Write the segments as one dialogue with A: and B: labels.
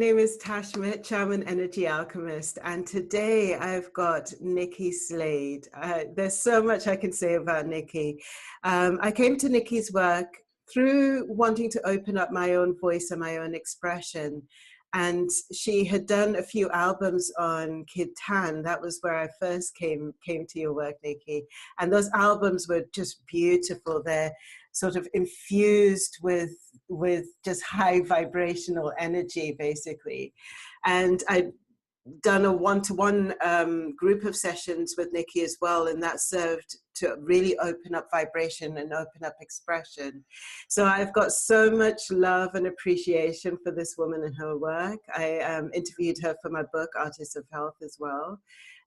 A: name is Tash Mitch. I'm an energy alchemist, and today I've got Nikki Slade. There's so much I can say about Nikki. I came to Nikki's work through wanting to open up my own voice and my own expression. And she had done a few albums on Tan. That was where I first came to your work, Nikki. And those albums were just beautiful. They're sort of infused with just high vibrational energy, basically. And I'd done a one-to-one group of sessions with Nikki as well, and that served to really open up vibration and open up expression. So I've got so much love and appreciation for this woman and her work. I interviewed her for my book, Artists of Health, as well.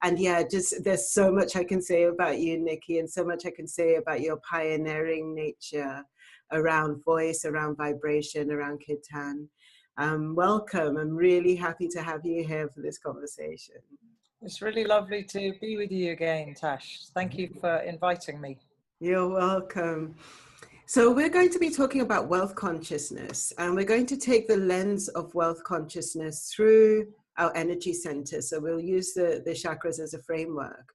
A: And yeah, just there's so much I can say about you, Nikki, and so much I can say about your pioneering nature around voice, around vibration, around Tan. Welcome. I'm really happy to have you here for this conversation.
B: It's really lovely to be with you again, Tash. Thank you for inviting me.
A: You're welcome. So we're going to be talking about wealth consciousness, and we're going to take the lens of wealth consciousness through our energy center. So we'll use the chakras as a framework.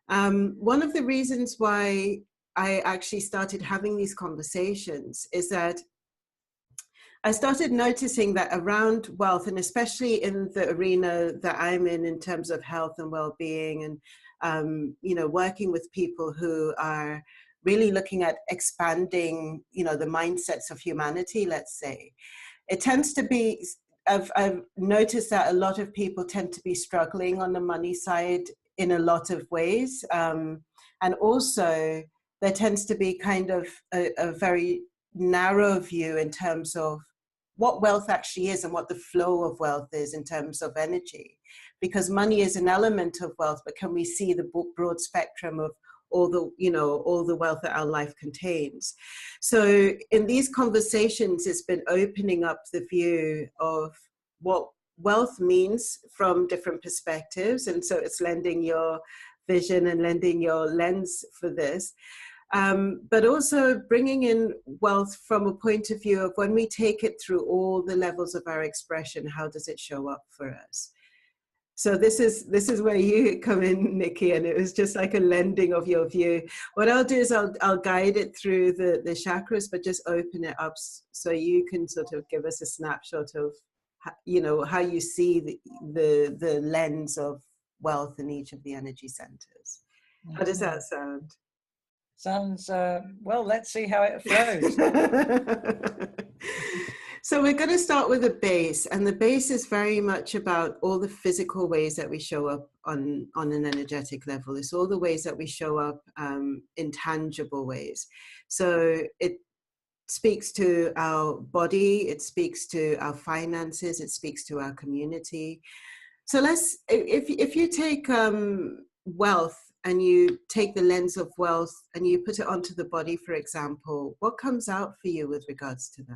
A: One of the reasons why I actually started having these conversations is that I started noticing that around wealth, and especially in the arena that I'm in terms of health and well-being, and you know, working with people who are really looking at expanding, you know, the mindsets of humanity, let's say, it tends to be, I've noticed that a lot of people tend to be struggling on the money side in a lot of ways, and also there tends to be kind of a very narrow view in terms of what wealth actually is and what the flow of wealth is in terms of energy, because money is an element of wealth, but can we see the broad spectrum of all the, you know, all the wealth that our life contains? So in these conversations, it's been opening up the view of what wealth means from different perspectives. And so it's lending your vision and lending your lens for this. But also bringing in wealth from a point of view of when we take it through all the levels of our expression, how does it show up for us? So this is where you come in, Nikki, and it was just like a lending of your view. What I'll do is I'll guide it through the chakras, but just open it up so you can sort of give us a snapshot of, you know, how you see the lens of wealth in each of the energy centers. How does that sound?
B: Sounds, well, let's see how it flows.
A: So we're going to start with the base, and the base is very much about all the physical ways that we show up on an energetic level. It's all the ways that we show up in tangible ways. So it speaks to our body, it speaks to our finances, it speaks to our community. So if you take wealth, and you take the lens of wealth and you put it onto the body, for example, what comes out for you with regards to that?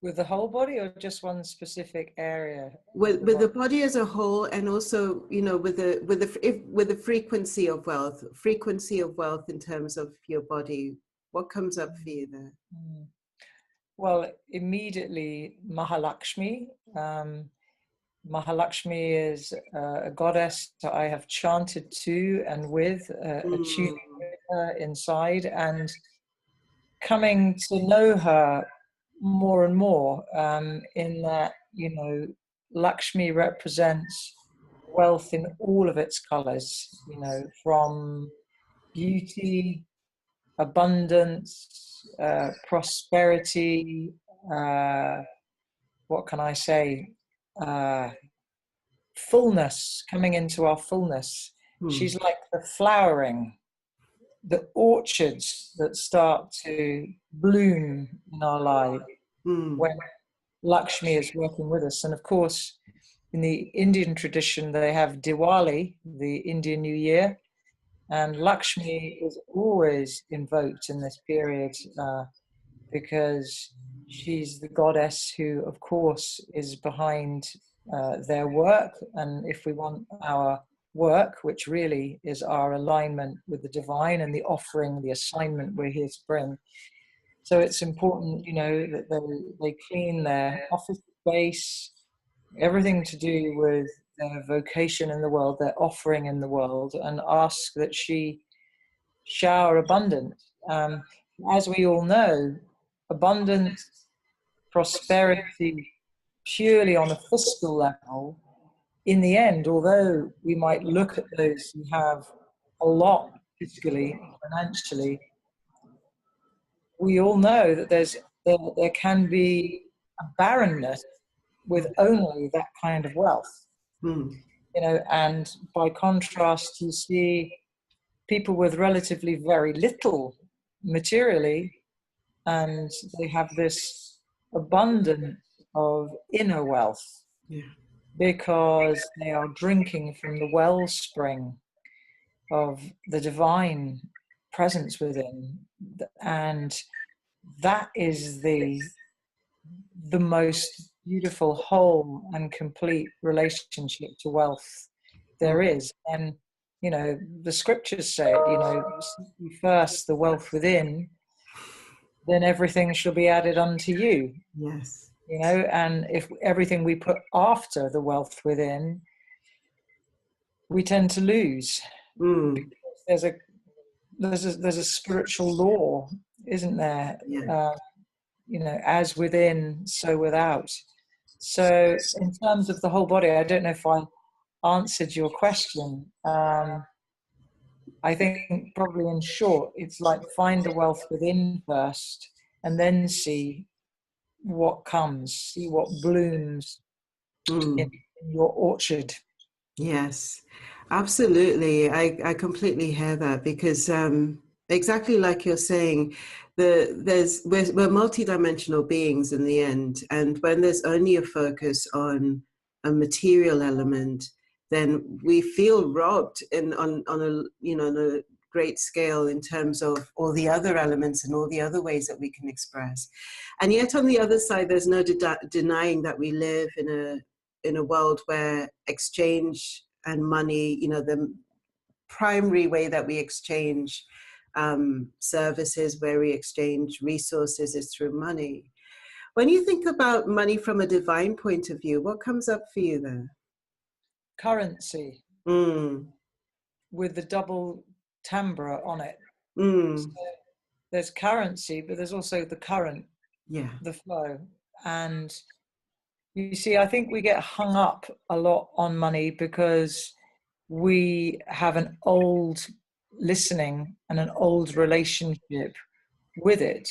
B: With the whole body or just one specific area?
A: With the body as a whole, and also, you know, with the frequency of wealth in terms of your body, what comes up for you there?
B: Well, immediately Mahalakshmi. Mahalakshmi is a goddess that I have chanted to and with, attuning with her inside, and coming to know her more and more, in that, you know, Lakshmi represents wealth in all of its colors, you know, from beauty, abundance, prosperity, what can I say? Fullness, coming into our fullness. She's like the flowering, the orchards that start to bloom in our life when Lakshmi is working with us. And of course, in the Indian tradition, they have Diwali, the Indian New Year, and Lakshmi is always invoked in this period because she's the goddess who, of course, is behind their work. And if we want our work, which really is our alignment with the divine and the offering, the assignment we're here to bring. So it's important, you know, that they clean their office space, everything to do with their vocation in the world, their offering in the world, and ask that she shower abundance. As we all know, abundance, prosperity, purely on a fiscal level, in the end, although we might look at those who have a lot fiscally, financially, we all know that there can be a barrenness with only that kind of wealth. And by contrast, you see people with relatively very little materially, and they have this abundance of inner wealth because they are drinking from the wellspring of the divine presence within, and that is the most beautiful, whole and complete relationship to wealth there is. And the scriptures say it, seek ye first the wealth within, then everything shall be added unto you.
A: Yes.
B: And if everything we put after the wealth within, we tend to lose. Because there's a spiritual law, isn't there? As within, so without. So in terms of the whole body, I don't know if I answered your question. I think probably in short, it's like find the wealth within first and then see what comes, see what blooms in your orchard.
A: Yes, absolutely. I completely hear that, because exactly like you're saying, we're multidimensional beings in the end, and when there's only a focus on a material element, then we feel robbed on a great scale in terms of all the other elements and all the other ways that we can express. And yet on the other side, there's no denying that we live in a world where exchange and money, the primary way that we exchange services, where we exchange resources, is through money. When you think about money from a divine point of view, what comes up for you there?
B: Currency with the double timbre on it. So there's currency, but there's also the current, the flow. And you see, I think we get hung up a lot on money because we have an old listening and an old relationship with it.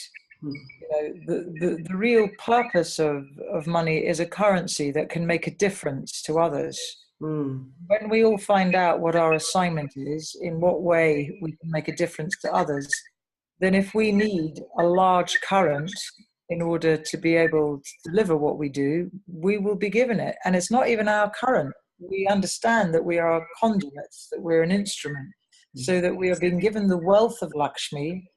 B: The real purpose of money is a currency that can make a difference to others. When we all find out what our assignment is, in what way we can make a difference to others, then if we need a large current in order to be able to deliver what we do, we will be given it. And it's not even our current. We understand that we are conduits, that we're an instrument, so that we are being given the wealth of Lakshmi,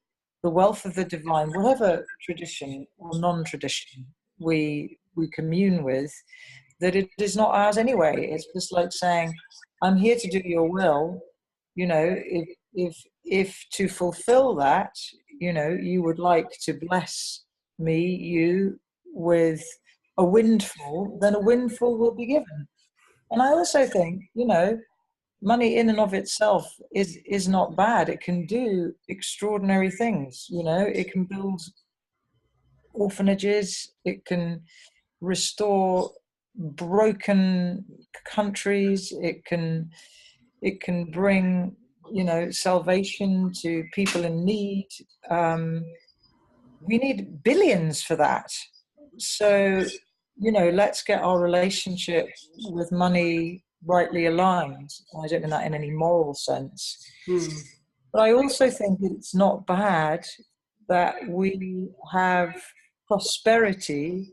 B: the wealth of the divine, whatever tradition or non-tradition we commune with, that it is not ours anyway. It's just like saying, I'm here to do your will. If to fulfill that, you would like to bless you with a windfall, then a windfall will be given. And I also think, money in and of itself is not bad. It can do extraordinary things. It can build orphanages. It can restore broken countries. It can bring, salvation to people in need. We need billions for that. So, let's get our relationship with money rightly aligned. I don't mean that in any moral sense. But I also think it's not bad that we have prosperity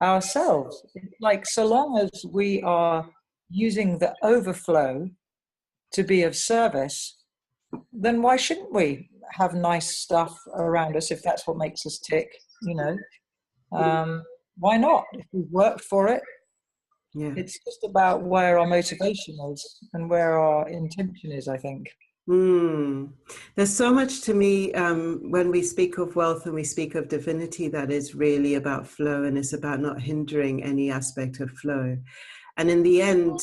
B: ourselves. Like, so long as we are using the overflow to be of service, then why shouldn't we have nice stuff around us if that's what makes us tick? Why not? If we've worked for it, it's just about where our motivation is and where our intention is, I think.
A: There's so much to me when we speak of wealth and we speak of divinity that is really about flow, and it's about not hindering any aspect of flow. And in the end,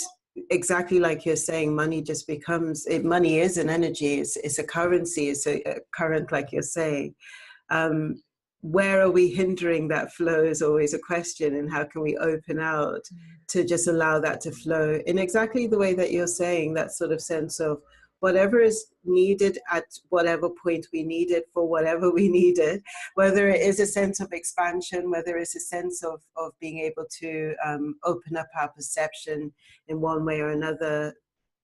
A: exactly like you're saying, money just becomes, money is an energy, it's a currency, it's a current, like you're saying. Where are we hindering that flow is always a question, and how can we open out to just allow that to flow in exactly the way that you're saying, that sort of sense of whatever is needed at whatever point we need it for whatever we need it, whether it is a sense of expansion, whether it's a sense of being able to open up our perception in one way or another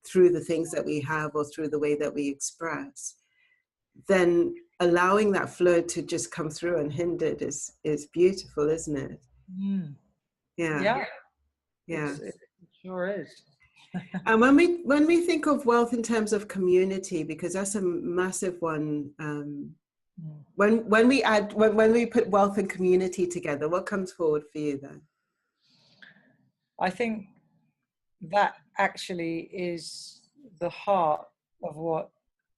A: through the things that we have or through the way that we express, then allowing that flow to just come through unhindered is beautiful, isn't it? Yeah.
B: It sure is.
A: And when we think of wealth in terms of community, because that's a massive one, when we put wealth and community together, what comes forward for you then?
B: I think that actually is the heart of what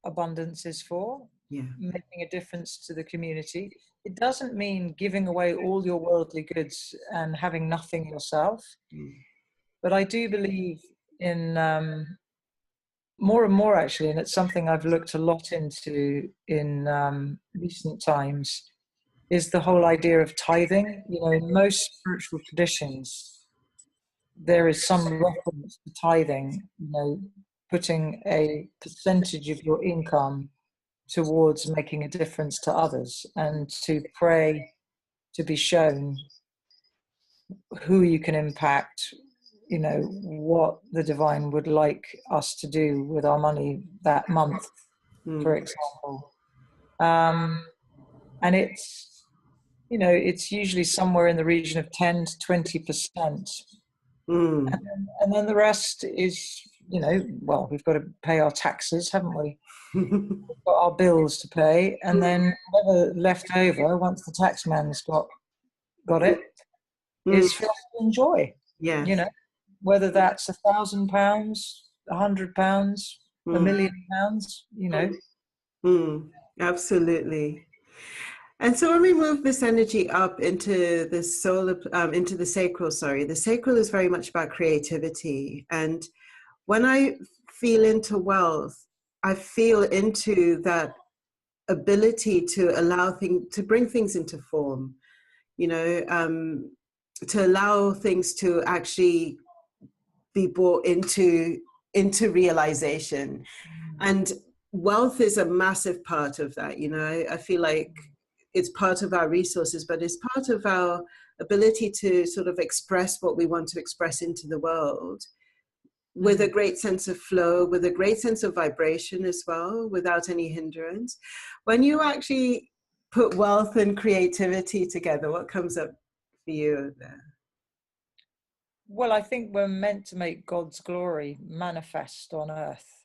B: abundance is for. Making a difference to the community. It doesn't mean giving away all your worldly goods and having nothing yourself, but I do believe in more and more, actually, and it's something I've looked a lot into in recent times, is the whole idea of tithing. You know, in most spiritual traditions, there is some reference to tithing, you know, putting a percentage of your income towards making a difference to others, and to pray to be shown who you can impact, you know, what the divine would like us to do with our money that month, for example. And it's, you know, it's usually somewhere in the region of 10 to 20%. And then the rest is, you know, well, we've got to pay our taxes, haven't we? We've got our bills to pay, and then whatever left over, once the tax man's got it, is for us to enjoy. You know, whether that's £1,000, £100, £1 million, you know.
A: Absolutely. And so when we move this energy up into the solar, into the sacral, the sacral is very much about creativity. And when I feel into wealth, I feel into that ability to allow to bring things into form, you know, to allow things to actually be brought into realization. And wealth is a massive part of that. You know, I feel like it's part of our resources, but it's part of our ability to sort of express what we want to express into the world, with a great sense of flow, with a great sense of vibration as well, without any hindrance. When you actually put wealth and creativity together, what comes up for you there?
B: Well, I think we're meant to make God's glory manifest on earth.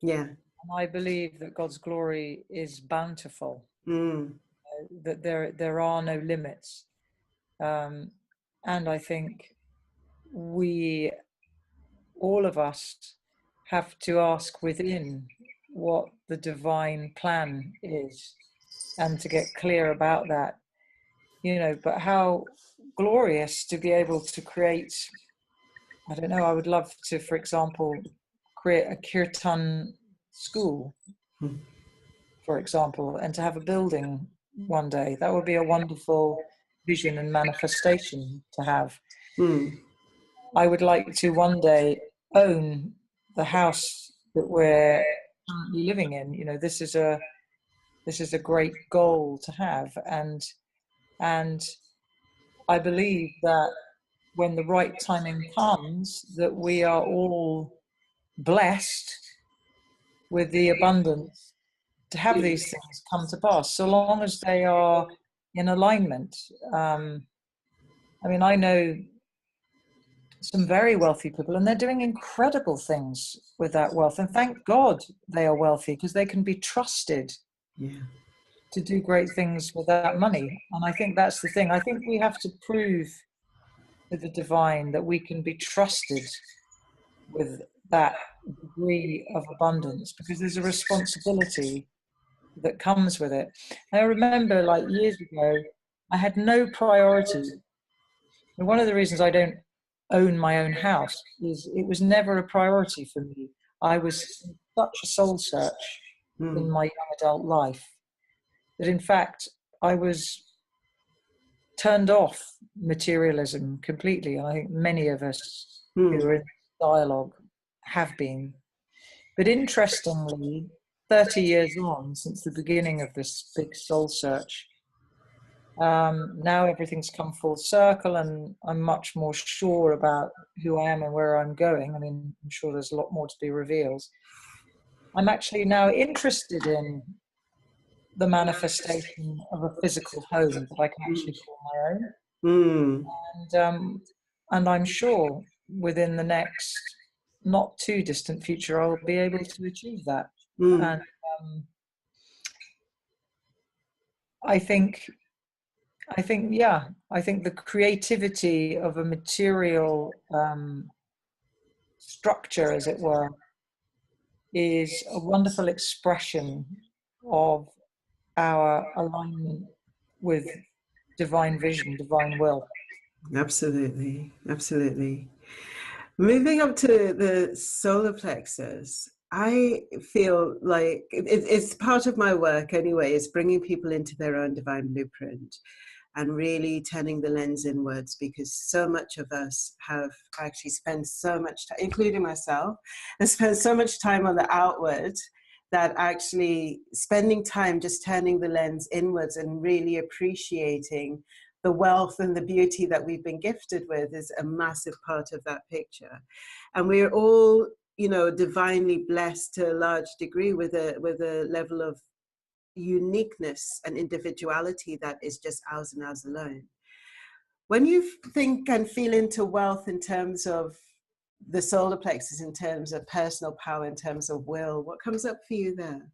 A: Yeah.
B: And I believe that God's glory is bountiful, that there are no limits. And I think we, all of us, have to ask within what the divine plan is, and to get clear about that, you know. But how glorious to be able to create, I don't know, I would love to, for example, create a kirtan school, for example, and to have a building one day. That would be a wonderful vision and manifestation to have. I would like to one day own the house that we're currently living in. You know, this is a great goal to have, and I believe that when the right timing comes, that we are all blessed with the abundance to have these things come to pass, so long as they are in alignment. I mean, I know some very wealthy people, and they're doing incredible things with that wealth. And thank God they are wealthy, because they can be trusted to do great things with that money. And I think that's the thing. I think we have to prove to the divine that we can be trusted with that degree of abundance, because there's a responsibility that comes with it. And I remember, like, years ago, I had no priority. And one of the reasons I don't own my own house is it was never a priority for me. I was in such a soul search in my young adult life that, in fact, I was turned off materialism completely. And I think many of us who are in dialogue have been. But interestingly, 30 years on since the beginning of this big soul search, now everything's come full circle, and I'm much more sure about who I am and where I'm going. I mean, I'm sure there's a lot more to be revealed. I'm actually now interested in the manifestation of a physical home that I can actually call my own. And I'm sure within the next not too distant future, I'll be able to achieve that. And I think the creativity of a material structure, as it were, is a wonderful expression of our alignment with divine vision, divine will.
A: Absolutely, absolutely. Moving up to the solar plexus, I feel like it's part of my work anyway, is bringing people into their own divine blueprint and really turning the lens inwards, because so much of us have actually spent so much time, including myself, and spent so much time on the outward, that actually spending time just turning the lens inwards and really appreciating the wealth and the beauty that we've been gifted with is a massive part of that picture. And we're all, you know, divinely blessed to a large degree with a level of uniqueness and individuality that is just ours and ours alone. When you think and feel into wealth in terms of the solar plexus, in terms of personal power, in terms of will, what comes up for you there?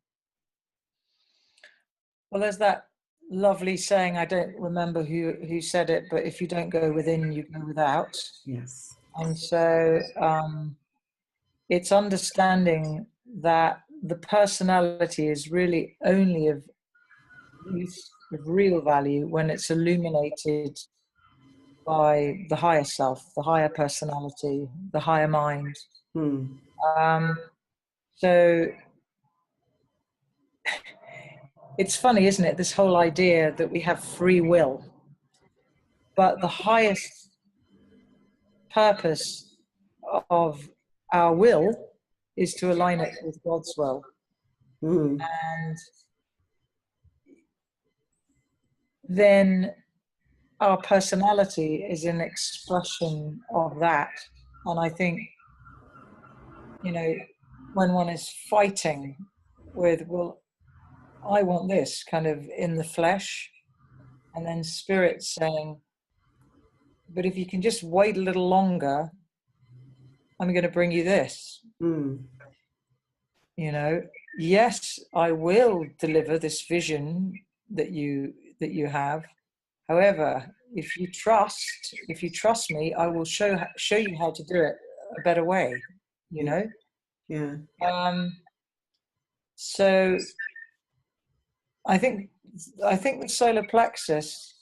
B: Well, there's that lovely saying, I don't remember who said it, but if you don't go within, you go without.
A: Yes.
B: And so it's understanding that the personality is really only of use, of real value, when it's illuminated by the higher self, the higher personality, the higher mind. So it's funny, isn't it, this whole idea that we have free will, but the highest purpose of our will is to align it with God's will. And then our personality is an expression of that. And I think, you know, when one is fighting with, well, I want this kind of in the flesh, and then spirit saying, but if you can just wait a little longer, I'm going to bring you this. You know, yes, I will deliver this vision that you have. However, if you trust me, I will show you how to do it a better way. You know.
A: Yeah.
B: So I think the solar plexus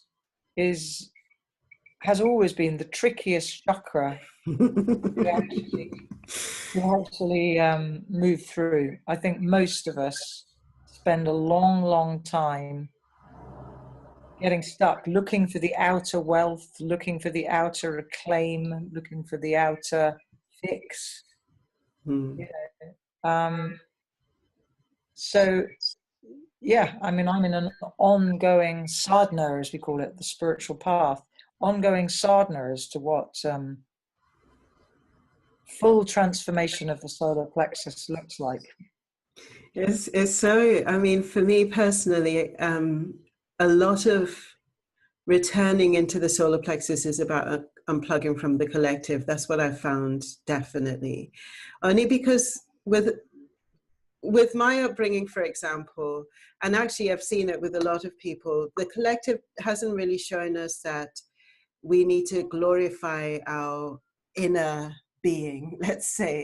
B: has always been the trickiest chakra to actually move through. I think most of us spend a long time getting stuck, looking for the outer wealth, looking for the outer acclaim, looking for the outer fix. You know? So, yeah, I mean, I'm in an ongoing sadhana, as we call it, the spiritual path, ongoing sadhana as to what full transformation of the solar plexus looks like.
A: It's so, I mean, for me personally, a lot of returning into the solar plexus is about unplugging from the collective. That's what I found, definitely. Only because with my upbringing, for example, and actually I've seen it with a lot of people, the collective hasn't really shown us that we need to glorify our inner being, let's say.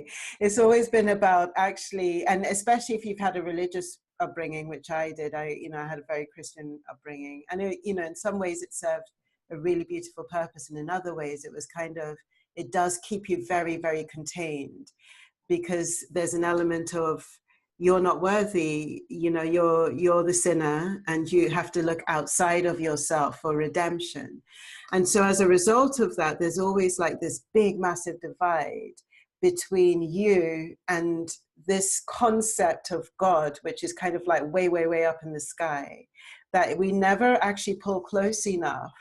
A: It's always been about actually, and especially if you've had a religious upbringing, which I did. I had a very Christian upbringing, and in some ways it served a really beautiful purpose, and in other ways it was kind of, it does keep you very, very contained, because there's an element of, you're not worthy, you're the sinner, and you have to look outside of yourself for redemption. And so as a result of that, there's always like this big, massive divide between you and this concept of God, which is kind of like way, way, way up in the sky, that we never actually pull close enough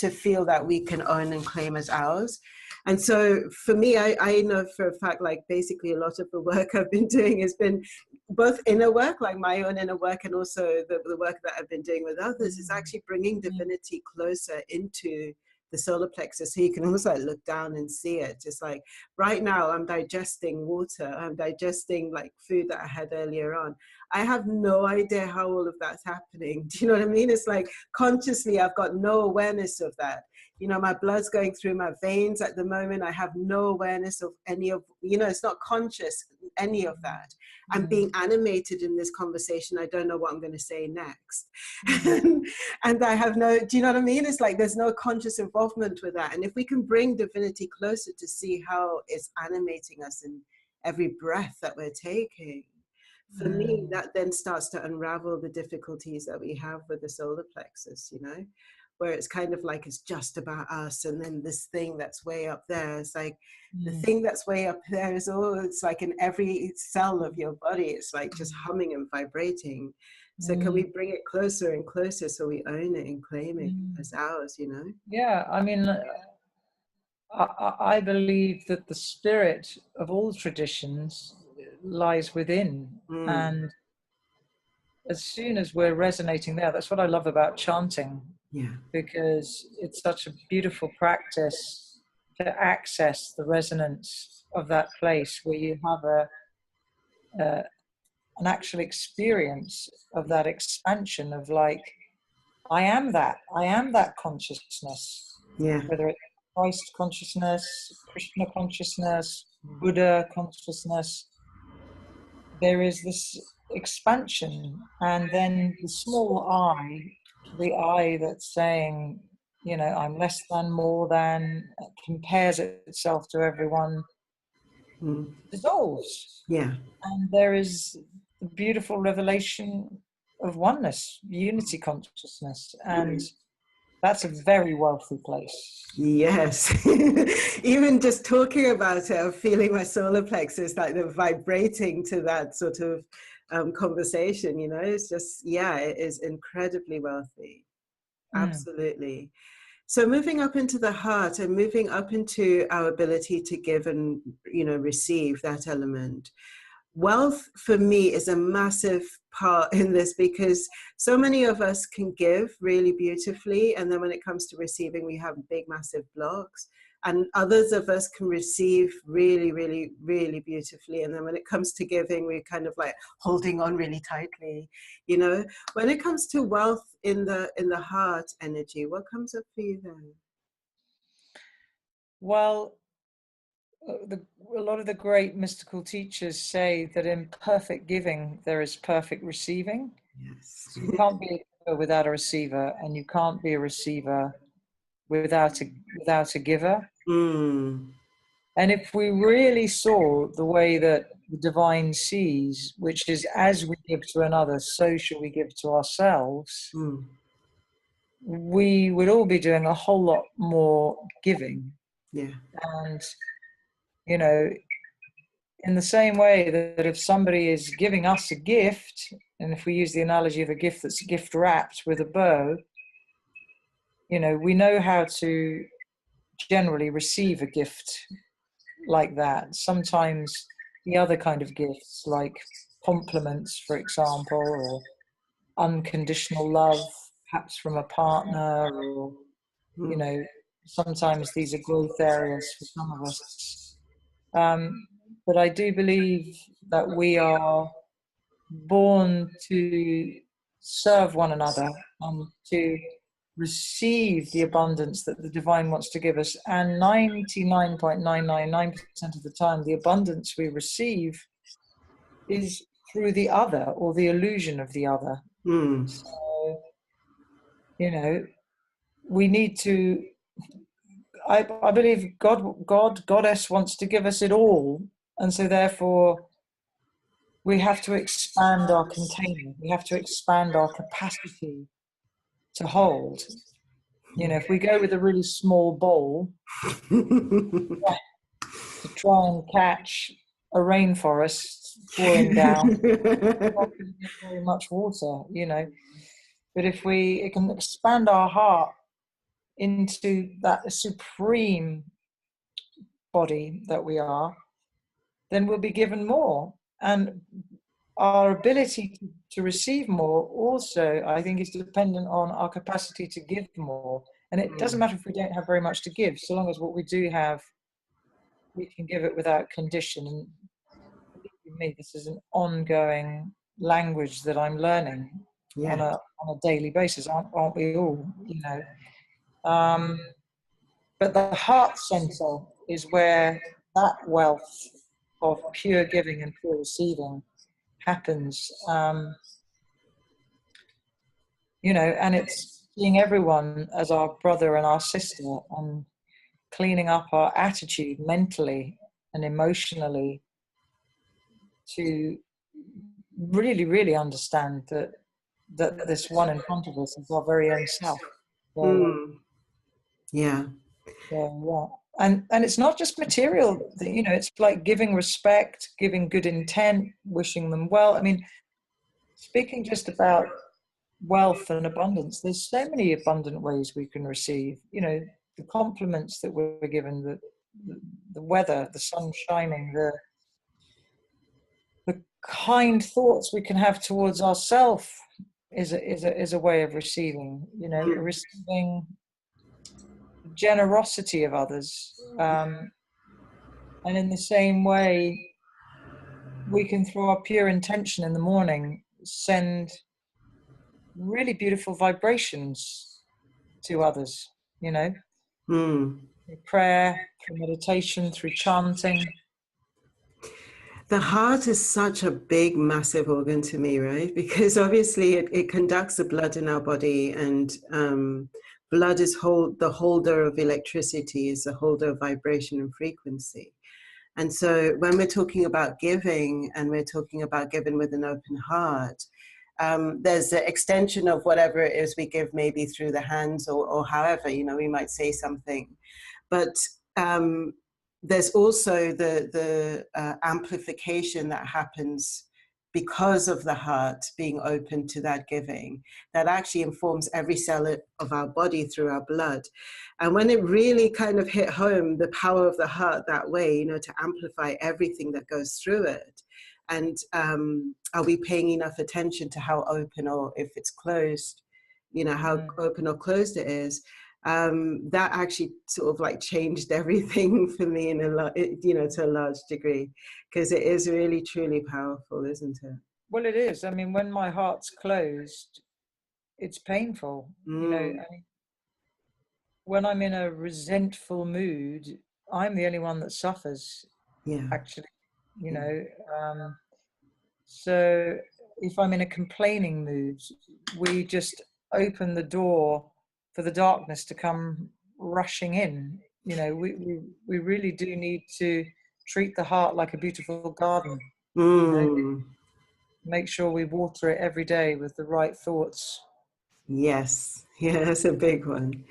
A: to feel that we can own and claim as ours. And so for me, I know for a fact, like basically a lot of the work I've been doing has been both inner work, like my own inner work, and also the work that I've been doing with others is actually bringing divinity closer into the solar plexus, so you can almost like look down and see it. It's like right now I'm digesting water, I'm digesting like food that I had earlier on. I have no idea how all of that's happening. Do you know what I mean? It's like consciously I've got no awareness of that. My blood's going through my veins at the moment. I have no awareness of any of, it's not conscious, any of that. I'm being animated in this conversation. I don't know what I'm going to say next. And I have no, do you know what I mean? It's like there's no conscious involvement with that. And if we can bring divinity closer to see how it's animating us in every breath that we're taking, for me, that then starts to unravel the difficulties that we have with the solar plexus, where it's kind of like it's just about us, and then this thing that's way up there, it's like the thing that's way up there is it's like in every cell of your body, it's like just humming and vibrating. So can we bring it closer and closer so we own it and claim it as ours,
B: Yeah, I mean, I believe that the spirit of all traditions lies within, and as soon as we're resonating there, that's what I love about chanting.
A: Yeah.
B: Because it's such a beautiful practice to access the resonance of that place where you have an actual experience of that expansion of like, I am that consciousness.
A: Yeah.
B: Whether it's Christ consciousness, Krishna consciousness, Buddha consciousness, there is this expansion, and then the small I, the I that's saying, I'm less than, more than, compares itself to everyone, dissolves.
A: Yeah.
B: And there is the beautiful revelation of oneness, unity consciousness. And that's a very wealthy place.
A: Yes. Even just talking about it, I'm feeling my solar plexus, like they're vibrating to that sort of conversation, it's just, it is incredibly wealthy. Absolutely. So moving up into the heart and moving up into our ability to give and, receive that element. Wealth for me is a massive part in this, because so many of us can give really beautifully, and then when it comes to receiving, we have big, massive blocks. And others of us can receive really, really, really beautifully, and then when it comes to giving, we're kind of like holding on really tightly. When it comes to wealth in the heart energy, what comes up for you then?
B: Well, a lot of the great mystical teachers say that in perfect giving there is perfect receiving.
A: Yes.
B: So you can't be a giver without a receiver, and you can't be a receiver without a giver. And if we really saw the way that the divine sees, which is as we give to another, so shall we give to ourselves, we would all be doing a whole lot more giving.
A: Yeah.
B: And in the same way that if somebody is giving us a gift, and if we use the analogy of a gift that's gift wrapped with a bow, we know how to generally receive a gift like that. Sometimes the other kind of gifts, like compliments, for example, or unconditional love, perhaps from a partner, or, sometimes these are growth areas for some of us. But I do believe that we are born to serve one another and to receive the abundance that the divine wants to give us. And 99.999% of the time, the abundance we receive is through the other, or the illusion of the other. So, you know, we need to, I believe Goddess wants to give us it all. And so therefore, we have to expand our container. We have to expand our capacity to hold. You know, if we go with a really small bowl to try and catch a rainforest pouring down, we're not going to get very much water, you know. But if it can expand our heart into that supreme body that we are, then we'll be given more. And our ability to receive more also, I think, is dependent on our capacity to give more. And it doesn't matter if we don't have very much to give, so long as what we do have, we can give it without condition. And believe me, this is an ongoing language that I'm learning on a daily basis, aren't we all, you know? But the heart center is where that wealth of pure giving and pure receiving happens. You know, and it's seeing everyone as our brother and our sister, and cleaning up our attitude mentally and emotionally to really, really understand that this one in front of us is our very own self.
A: Yeah.
B: And it's not just material, you know, it's like giving respect, giving good intent, wishing them well. I mean, speaking just about wealth and abundance, there's so many abundant ways we can receive, you know, the compliments that we're given, the weather, the sun shining, the kind thoughts we can have towards ourselves is a way of receiving, you know, receiving generosity of others. And in the same way, we can, through our pure intention in the morning, send really beautiful vibrations to others, you know, through prayer, through meditation, through chanting.
A: The heart is such a big, massive organ to me, right? Because obviously it conducts the blood in our body, and blood is the holder of electricity, is the holder of vibration and frequency. And so when we're talking about giving, and we're talking about giving with an open heart, there's the extension of whatever it is we give, maybe through the hands or however, you know, we might say something. But there's also the amplification that happens because of the heart being open to that giving, that actually informs every cell of our body through our blood. And when it really kind of hit home, the power of the heart that way, you know, to amplify everything that goes through it. And are we paying enough attention to how open, or if it's closed, you know, how open or closed it is? That actually sort of like changed everything for me in you know, to a large degree, because it is really truly powerful, isn't it?
B: Well, it is. I mean, when my heart's closed, it's painful. You know, I mean, when I'm in a resentful mood, I'm the only one that suffers.
A: Yeah.
B: Actually, you know. So if I'm in a complaining mood, we just open the door for the darkness to come rushing in. You know, we really do need to treat the heart like a beautiful garden. You know? Make sure we water it every day with the right thoughts.
A: Yes, yeah, that's a big one.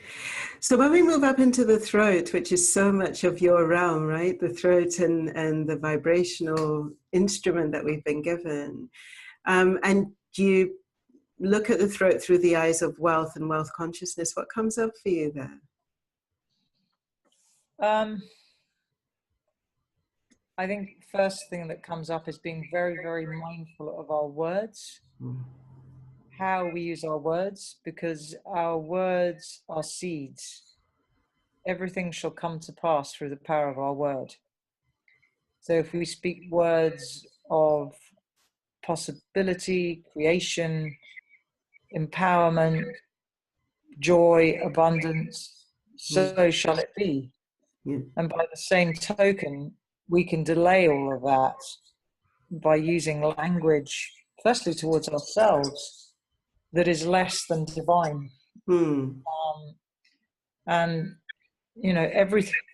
A: So when we move up into the throat, which is so much of your realm, right? The throat and the vibrational instrument that we've been given. And you look at the throat through the eyes of wealth and wealth consciousness. What comes up for you there?
B: I think the first thing that comes up is being very, very mindful of our words, how we use our words, because our words are seeds. Everything shall come to pass through the power of our word. So if we speak words of possibility, creation, empowerment, joy, abundance, so shall it be.
A: Yeah.
B: And by the same token, we can delay all of that by using language, firstly towards ourselves, that is less than divine. And, you know,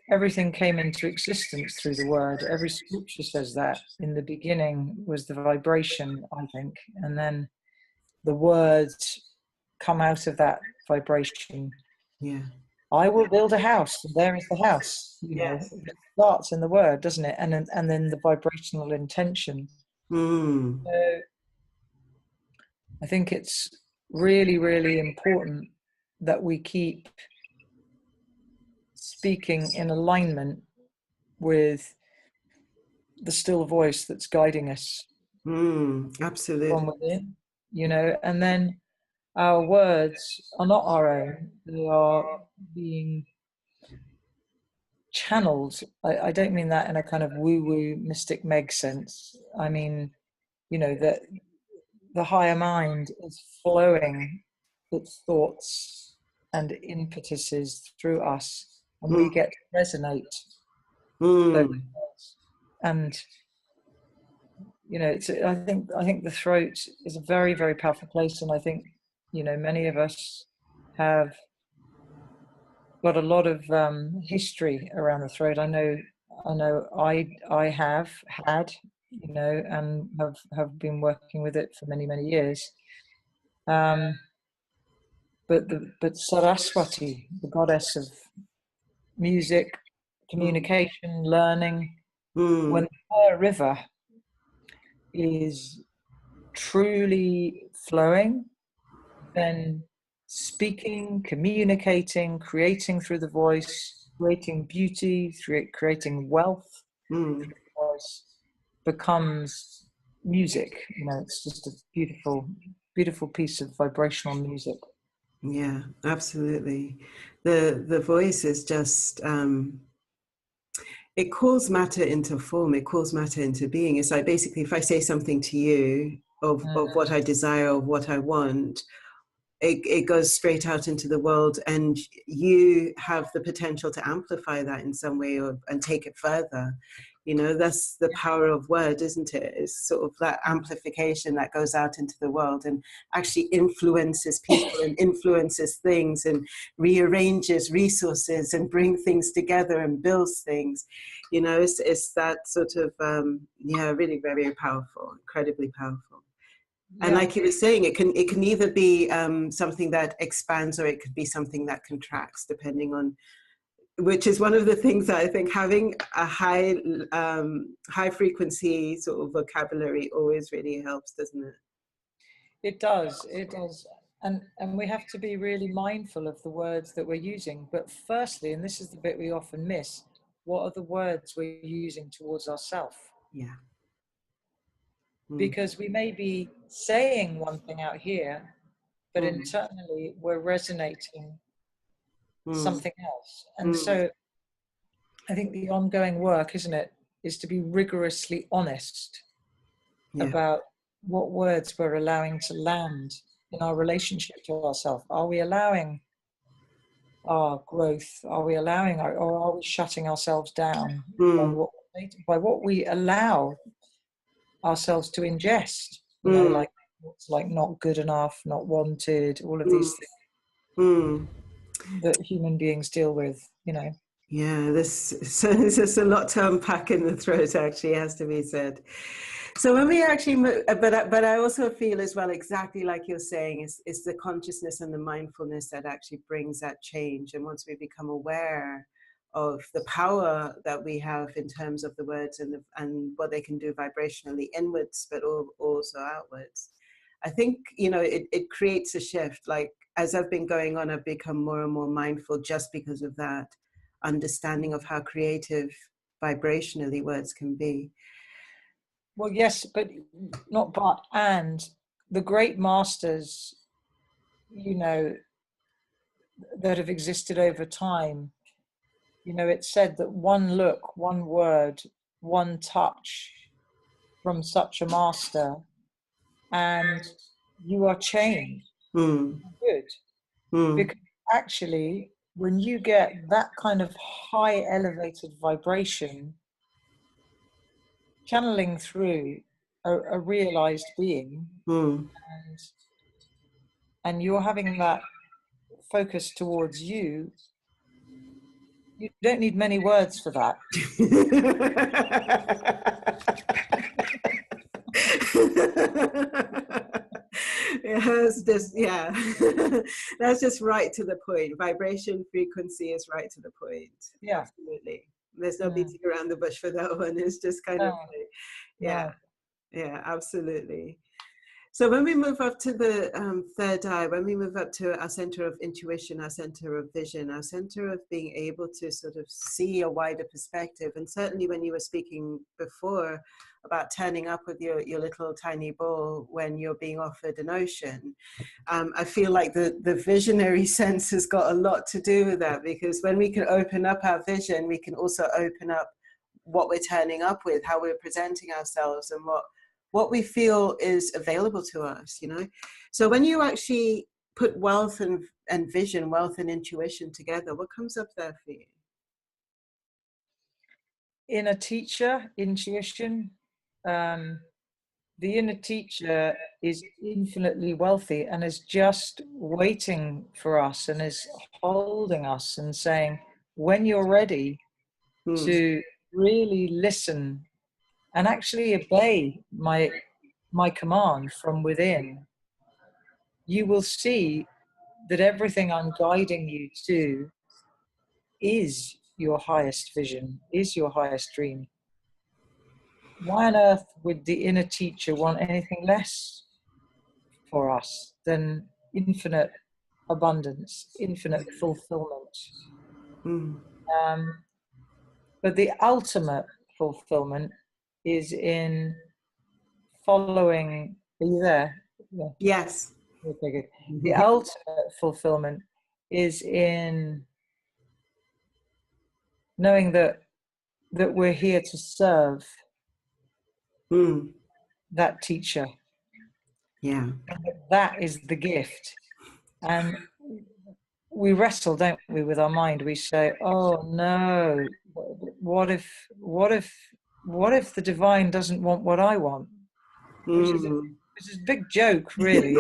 B: everything came into existence through the word. Every scripture says that. In the beginning was the vibration, I think. And then the words come out of that vibration.
A: Yeah.
B: I will build a house, and there is the house. You know, it starts in the word, doesn't it? And then the vibrational intention. So I think it's really, really important that we keep speaking in alignment with the still voice that's guiding us
A: Absolutely.
B: from within, you know, and then our words are not our own. They are being channeled. I don't mean that in a kind of woo-woo mystic Meg sense. I mean, you know, that the higher mind is flowing its thoughts and impetuses through us, and we get to resonate those words. And you know, I think the throat is a very, very powerful place, and I think, you know, many of us have got a lot of history around the throat. I know I have had, you know, and have been working with it for many, many years. But Saraswati, the goddess of music, communication, learning, when her river is truly flowing, then speaking, communicating, creating through the voice, creating beauty, creating wealth through the voice becomes music. You know, it's just a beautiful, beautiful piece of vibrational music.
A: Yeah, absolutely. The voice is just it calls matter into form. It calls matter into being. It's like basically if I say something to you of what I desire, of what I want, it goes straight out into the world, and you have the potential to amplify that in some way and take it further. You know, that's the power of word, isn't it? It's sort of that amplification that goes out into the world and actually influences people and influences things and rearranges resources and brings things together and builds things. You know, it's that sort of, really very powerful, incredibly powerful. And like you were saying, it can either be something that expands or it could be something that contracts, depending on, which is one of the things that I think having a high frequency sort of vocabulary always really helps, doesn't it?
B: It does. And we have to be really mindful of the words that we're using. But firstly, and this is the bit we often miss, what are the words we're using towards ourselves?
A: Yeah.
B: Because we may be saying one thing out here, but internally we're resonating something else. And so I think the ongoing work, isn't it, is to be rigorously honest about what words we're allowing to land in our relationship to ourselves. Are we allowing our growth? Are we allowing or are we shutting ourselves down by what we allow ourselves to ingest? You know, like what's like not good enough, not wanted, all of these things that human beings deal with, you know.
A: Yeah, there's just a lot to unpack in the throat, actually, has to be said. So when we actually, but I also feel as well, exactly like you're saying, is the consciousness and the mindfulness that actually brings that change. And once we become aware of the power that we have in terms of the words and what they can do vibrationally inwards, but also outwards, I think, you know, it creates a shift. Like as I've been going on, I've become more and more mindful just because of that understanding of how creative vibrationally words can be.
B: Well, yes, but not but, and the great masters, you know, that have existed over time, you know, it's said that one look, one word, one touch from such a master, and you are changed. Good. Because actually, when you get that kind of high elevated vibration channeling through a realized being, and you're having that focus towards you, you don't need many words for that.
A: Yeah, that's just right to the point. Vibration frequency is right to the point.
B: Yeah,
A: absolutely. There's no beating around the bush for that one. It's just kind of like, yeah, absolutely. So when we move up to the third eye, when we move up to our center of intuition, our center of vision, our center of being able to sort of see a wider perspective, and certainly when you were speaking before about turning up with your little tiny ball when you're being offered an ocean, I feel like the visionary sense has got a lot to do with that, because when we can open up our vision, we can also open up what we're turning up with, how we're presenting ourselves, and what we feel is available to us, you know. So when you actually put wealth and vision, wealth and intuition together, what comes up there for you?
B: Inner teacher, intuition. The inner teacher is infinitely wealthy and is just waiting for us and is holding us and saying, when you're ready to really listen and actually obey my command from within, you will see that everything I'm guiding you to is your highest vision, is your highest dream. Why on earth would the inner teacher want anything less for us than infinite abundance, infinite fulfillment? But the ultimate fulfillment is in following. Are you there? Yeah.
A: Yes.
B: Okay, good. The ultimate fulfillment is in knowing that we're here to serve that teacher.
A: Yeah.
B: That is the gift. And we wrestle, don't we, with our mind? We say, oh no, what if the divine doesn't want what I want? Which is a big joke, really.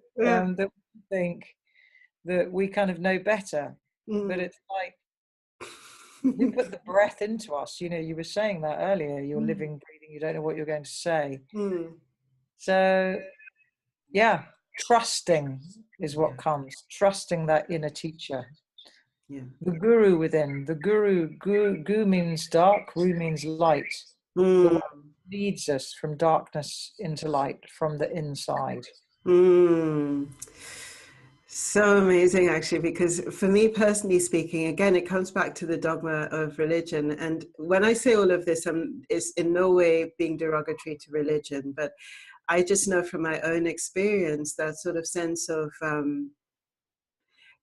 B: That we think that we kind of know better, but it's like you put the breath into us. You were saying that earlier. You're living, breathing. You don't know what you're going to say. So, yeah, trusting is what comes. Trusting that inner teacher. Yeah. The guru within. The gu means dark, ru means light. The one who leads us from darkness into light from the inside.
A: So amazing, actually, because for me personally speaking, again, it comes back to the dogma of religion. And when I say all of this, it's in no way being derogatory to religion, but I just know from my own experience that sort of sense of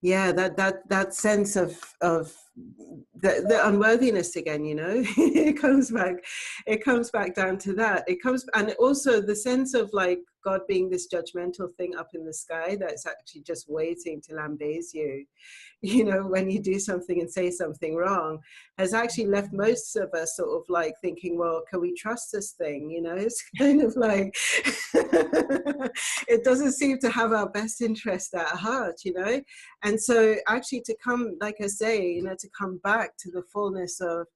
A: that sense of the unworthiness again, it comes back down to that. And also the sense of like God being this judgmental thing up in the sky that's actually just waiting to lambaze you, when you do something and say something wrong, has actually left most of us sort of like thinking, well, can we trust this thing? It's kind of like it doesn't seem to have our best interest at heart, and so actually to come, like I say, to come back to the fullness of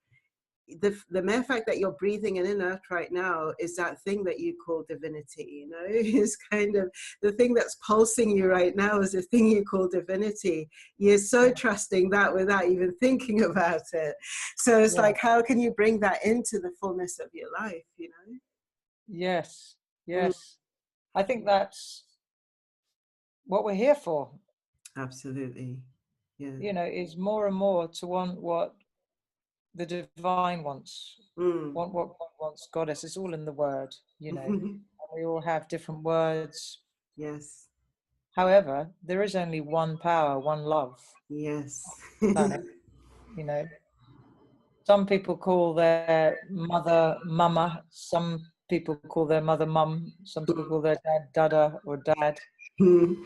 A: the mere fact that you're breathing in earth right now is that thing that you call divinity, is kind of the thing that's pulsing you right now is the thing you call divinity. You're so trusting that without even thinking about it. So it's like, how can you bring that into the fullness of your life,
B: Yes. I think that's what we're here for.
A: Absolutely. Yeah.
B: Is more and more to want what the divine wants, want what God wants, goddess. It's all in the word, and we all have different words.
A: Yes.
B: However, there is only one power, one love.
A: Yes.
B: Planet, Some people call their mother mama. Some people call their mother mum. Some people call their dad dada or dad. Do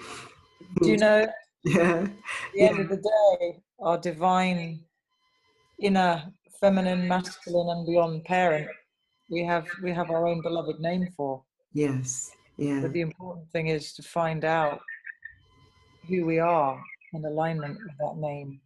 B: you know?
A: Yeah.
B: At the end of the day, our divine inner feminine, masculine, and beyond parent, we have our own beloved name for.
A: Yes. Yeah.
B: But the important thing is to find out who we are in alignment with that name.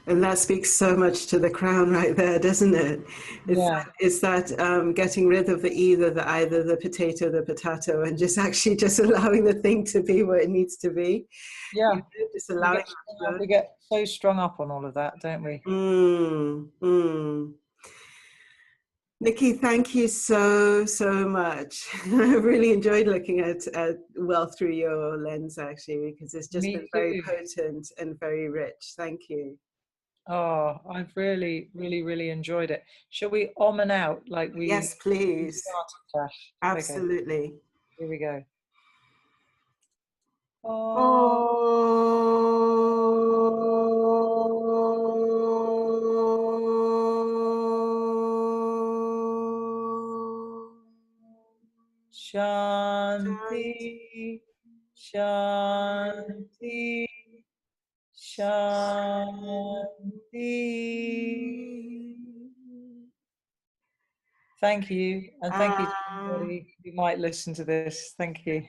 A: And that speaks so much to the crown right there, doesn't it? It's that getting rid of the either, the either, the potato, the potato, and just actually just allowing the thing to be what it needs to be.
B: Yeah.
A: You know, just allowing
B: we get so strung up on all of that, don't we?
A: Nikki, thank you so much. I really enjoyed looking at wealth through your lens, actually, because it's just been very potent and very rich. Thank you.
B: Oh, I've really enjoyed it. Shall we and out like we?
A: Yes, please.
B: Started, Tash.
A: Absolutely.
B: Okay. Here we go. Shanti, Shanti, Shanti. Thank you, and thank you to everybody who might listen to this. Thank you.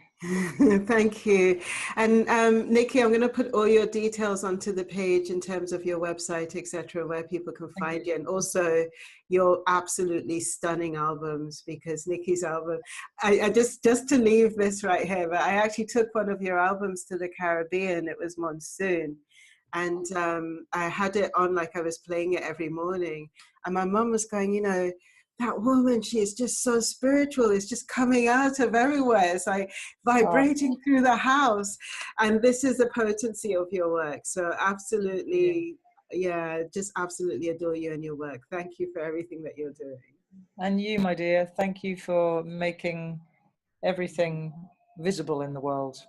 A: Thank you. And Nikki, I'm going to put all your details onto the page in terms of your website, etc., where people can find you, and also your absolutely stunning albums, because Nikki's album, I just to leave this right here, but I actually took one of your albums to the Caribbean. It was Monsoon. And I had it on, like I was playing it every morning. And my mum was going, you know, that woman, she is just so spiritual. It's just coming out of everywhere. It's like vibrating through the house. And this is the potency of your work. So absolutely, just absolutely adore you and your work. Thank you for everything that you're doing.
B: And you, my dear, thank you for making everything visible in the world.